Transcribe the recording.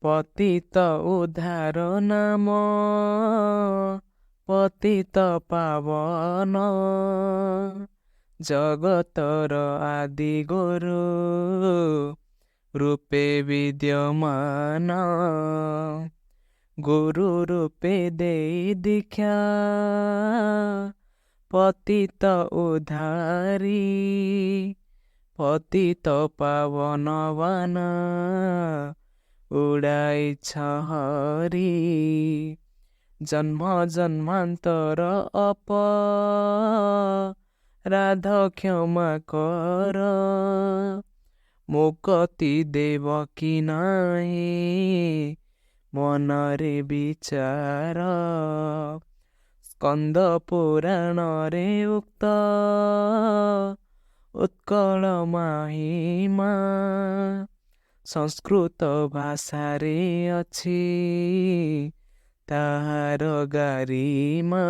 ପତିତ ଉଦ୍ଧାର ନାମ ପତିତ ପାବନ ଜଗତର ଆଦି ଗୁରୁ ରୂପେ ବିଦ୍ୟମାନ ଗୁରୁ ରୂପେ ଦେଇ ଦୀକ୍ଷା ପତିତ ଉଦ୍ଧାରୀ ପତିତ ପାବନବାନ ଉଡ଼ାଇଛ ହରି ଜନ୍ମ ଜନ୍ମାନ୍ତର ଅପରାଧ କ୍ଷମା କର ମୁକ୍ତି ଦେବ କି ନାହିଁ ମନରେ ବିଚାର ସ୍କନ୍ଦ ପୁରାଣରେ ଉକ୍ତ ଉତ୍କଳ ମାହିମା ସଂସ୍କୃତ ଭାଷାରେ ଅଛି ତାହାର ଗାରିମା।